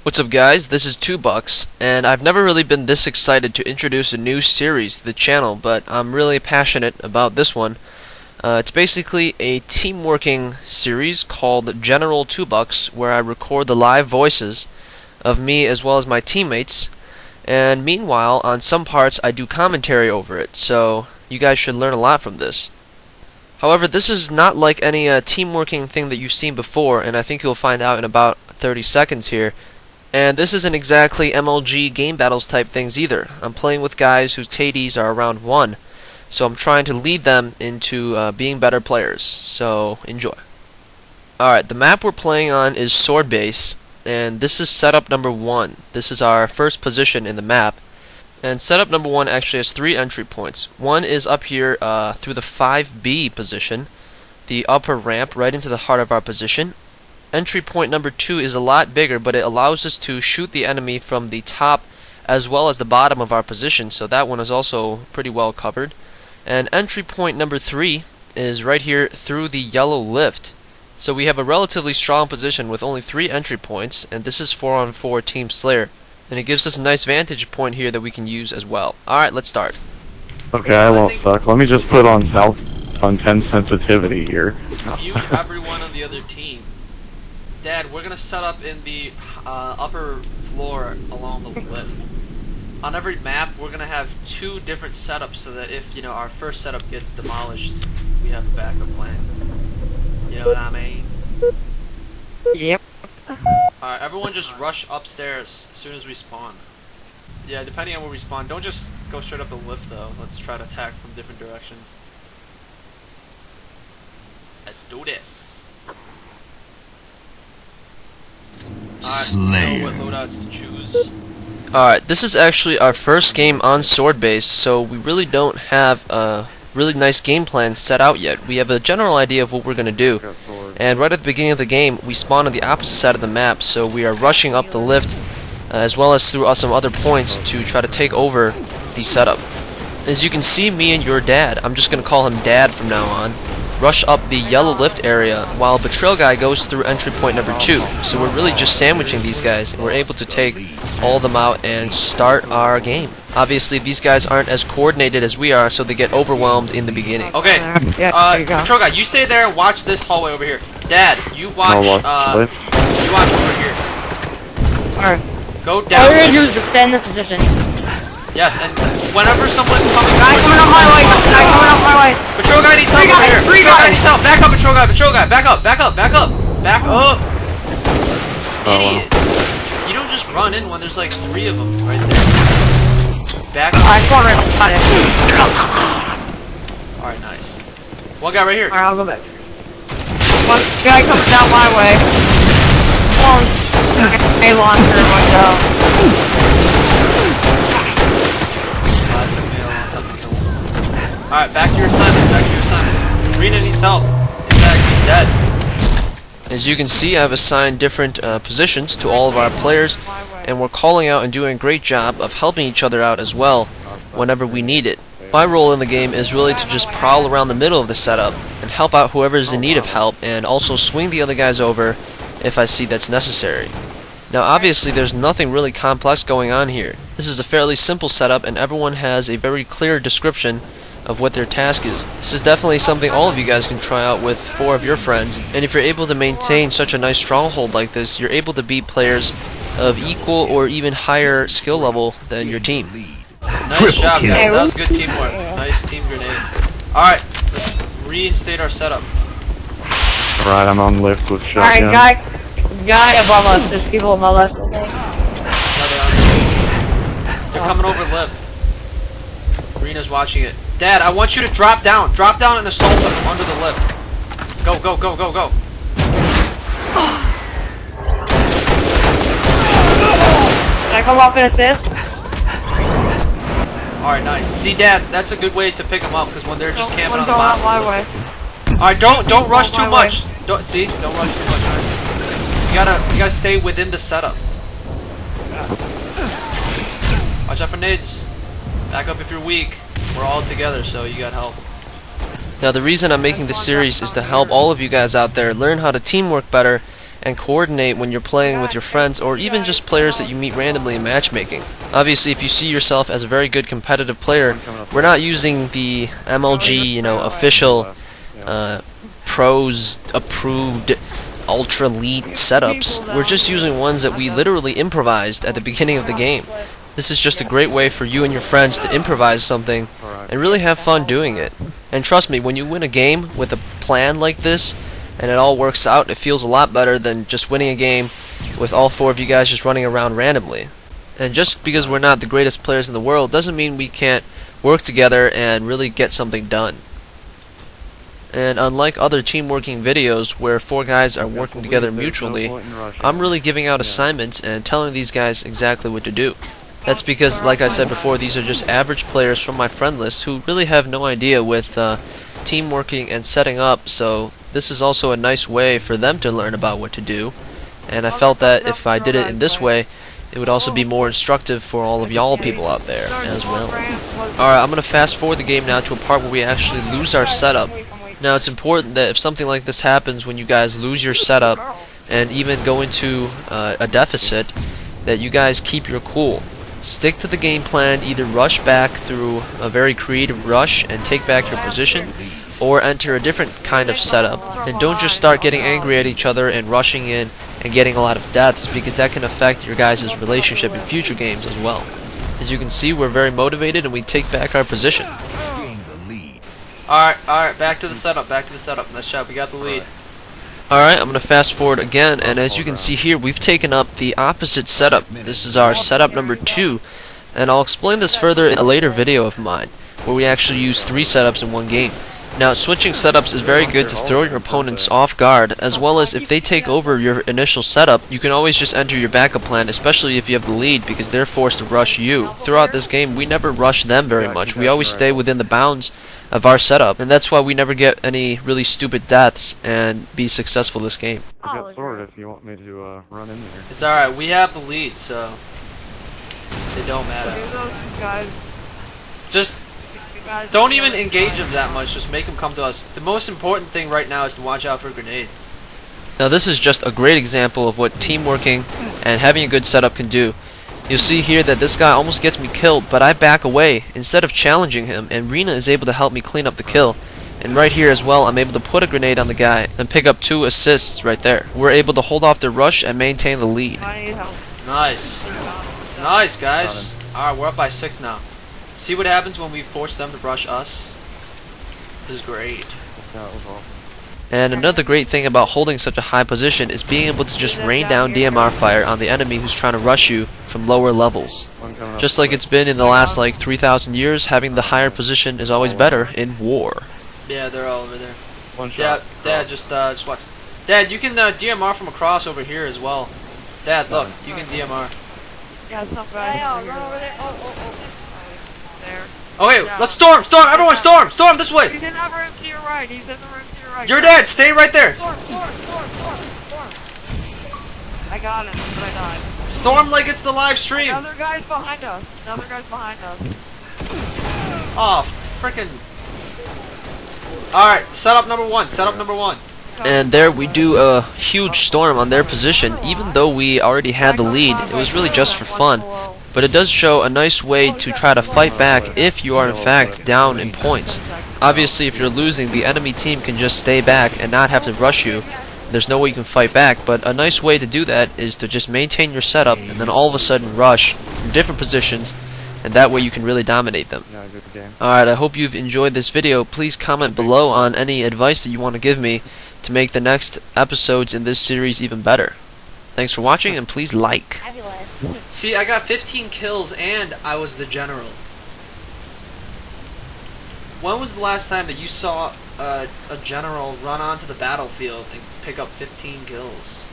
What's up guys, this is 2Bucks, and I've never really been this excited to introduce a new series to the channel, but I'm really passionate about this one. It's basically a team-working series called General 2Bucks, where I record the live voices of me as well as my teammates, and meanwhile, on some parts I do commentary over it, so you guys should learn a lot from this. However, this is not like any team-working thing that you've seen before, and I think you'll find out in about 30 seconds here. And this isn't exactly MLG game battles type things either. I'm playing with guys whose KDs are around 1, so I'm trying to lead them into being better players, so enjoy. Alright, the map we're playing on is Sword Base, and this is setup number 1. This is our first position in the map. And setup number 1 actually has 3 entry points. One is up here through the 5B position, the upper ramp right into the heart of our position. Entry point number 2 is a lot bigger, but it allows us to shoot the enemy from the top as well as the bottom of our position, so that one is also pretty well covered. And entry point number 3 is right here through the yellow lift. So we have a relatively strong position with only 3 entry points, and this is 4-on-4 Team Slayer. And it gives us a nice vantage point here that we can use as well. Alright, let's start. Okay, I won't suck. Let me just put on South on 10 sensitivity here. Mute everyone on the other team. Dad, we're gonna set up in the upper floor along the lift. On every map, we're gonna have 2 different setups so that if our first setup gets demolished, we have a backup plan. You know what I mean? Yep. Alright, everyone just rush upstairs as soon as we spawn. Yeah, depending on where we spawn, don't just go straight up the lift though. Let's try to attack from different directions. Let's do this. Alright, know what loadouts to choose. Alright, this is actually our first game on Sword Base, so we really don't have a really nice game plan set out yet. We have a general idea of what we're going to do. And right at the beginning of the game, we spawn on the opposite side of the map, so we are rushing up the lift as well as through some other points to try to take over the setup. As you can see, me and your dad, I'm just going to call him Dad from now on, rush up the yellow lift area while Betrayal Guy goes through entry point number 2. So we're really just sandwiching these guys, and we're able to take all of them out and start our game. Obviously, these guys aren't as coordinated as we are, so they get overwhelmed in the beginning. Okay, Betrayal Guy, you stay there and watch this hallway over here. Dad, you watch over here. Alright. Go down. All we're gonna do is defend this position. Yes, and whenever someone's coming Guy coming up my way! Guy coming up my way! Patrol Guy needs help over here! Patrol Guy needs help! Back up, Patrol Guy! Patrol Guy! Back up! Back up! Back up! Back up! Idiots! You don't just run in when there's like 3 of them right there. Back up. I spawned right on it. Alright, nice. One guy right here. Alright, I'll go back. One guy comes down my way. A launcher went down. Alright, back to your assignments, back to your assignments. Rena needs help. In fact, he's dead. As you can see, I've assigned different positions to all of our players, and we're calling out and doing a great job of helping each other out as well whenever we need it. My role in the game is really to just prowl around the middle of the setup and help out whoever's in need of help, and also swing the other guys over if I see that's necessary. Now obviously there's nothing really complex going on here. This is a fairly simple setup, and everyone has a very clear description of what their task is. This is definitely something all of you guys can try out with 4 of your friends, and if you're able to maintain such a nice stronghold like this, you're able to beat players of equal or even higher skill level than your team. Nice job guys, that was good teamwork. Nice team grenades. Alright, let's reinstate our setup. Alright, I'm on lift with shotgun. Alright, guy above us. There's people above us. They're coming over lift. Rena's watching it. Dad, I want you to drop down. Drop down and assault them from under the lift. Go, go, go, go, go. Can I come up and assist? Alright, nice. See, Dad, that's a good way to pick them up, because when they're just camping on the bottom. My way. Alright, don't rush too much. Don't rush too much. Right? You gotta stay within the setup. Watch out for nades. Back up if you're weak. We're all together, so you got help. Now the reason I'm making this series is to help all of you guys out there learn how to teamwork better and coordinate when you're playing with your friends or even just players that you meet randomly in matchmaking. Obviously, if you see yourself as a very good competitive player, we're not using the MLG, official pros approved ultra elite setups. We're just using ones that we literally improvised at the beginning of the game. This is just a great way for you and your friends to improvise something and really have fun doing it. And trust me, when you win a game with a plan like this and it all works out, it feels a lot better than just winning a game with all four of you guys just running around randomly. And just because we're not the greatest players in the world doesn't mean we can't work together and really get something done. And unlike other team working videos where four guys are working together mutually, I'm really giving out assignments and telling these guys exactly what to do. That's because, like I said before, these are just average players from my friend list who really have no idea with team working and setting up, so this is also a nice way for them to learn about what to do. And I felt that if I did it in this way, it would also be more instructive for all of y'all people out there as well. Alright, I'm going to fast forward the game now to a part where we actually lose our setup. Now, it's important that if something like this happens when you guys lose your setup and even go into a deficit, that you guys keep your cool. Stick to the game plan, either rush back through a very creative rush and take back your position, or enter a different kind of setup. And don't just start getting angry at each other and rushing in and getting a lot of deaths, because that can affect your guys' relationship in future games as well. As you can see, we're very motivated and we take back our position. Alright, back to the setup, Nice job, we got the lead. Alright, I'm going to fast forward again, and as you can see here, we've taken up the opposite setup. This is our setup number 2, and I'll explain this further in a later video of mine, where we actually use 3 setups in one game. Now, switching setups is very good to throw your opponents off guard, as well as if they take over your initial setup, you can always just enter your backup plan, especially if you have the lead, because they're forced to rush you. Throughout this game, we never rush them very much. We always stay within the bounds of our setup, and that's why we never get any really stupid deaths and be successful this game. I got sword if you want me to run in there. It's alright, we have the lead, so it don't matter. Just don't even engage them that much, just make them come to us. The most important thing right now is to watch out for a grenade. Now, this is just a great example of what team working and having a good setup can do. You'll see here that this guy almost gets me killed, but I back away instead of challenging him, and Rena is able to help me clean up the kill. And right here as well, I'm able to put a grenade on the guy and pick up 2 assists right there. We're able to hold off their rush and maintain the lead. Nice. Nice, guys. Alright, we're up by 6 now. See what happens when we force them to rush us? This is great. And another great thing about holding such a high position is being able to just rain down DMR fire on the enemy who's trying to rush you from lower levels. Just like it's been in the last like 3,000 years, having the higher position is always better in war. Yeah, they're all over there. Yeah, Dad, just watch. Dad, you can DMR from across over here as well. Dad, look, you can DMR. Yeah, it's not bad. Run over there. There. Okay, let's storm! Storm! Everyone storm! Storm this way! He's in the room to your right. He's in the room to your right. You're dead! Stay right there! Storm! I got him, but I died. Storm like it's the live stream! Another guy's behind us. Oh, frickin'. Alright, setup number 1. And there we do a huge storm on their position. Even though we already had the lead, it was really just for fun. But it does show a nice way to try to fight back if you are in fact down in points. Obviously, if you're losing, the enemy team can just stay back and not have to rush you. There's no way you can fight back, but a nice way to do that is to just maintain your setup and then all of a sudden rush from different positions, and that way you can really dominate them. Alright, I hope you've enjoyed this video. Please comment below on any advice that you want to give me to make the next episodes in this series even better. Thanks for watching, and please like. See, I got 15 kills and I was the general. When was the last time that you saw a general run onto the battlefield and pick up 15 kills?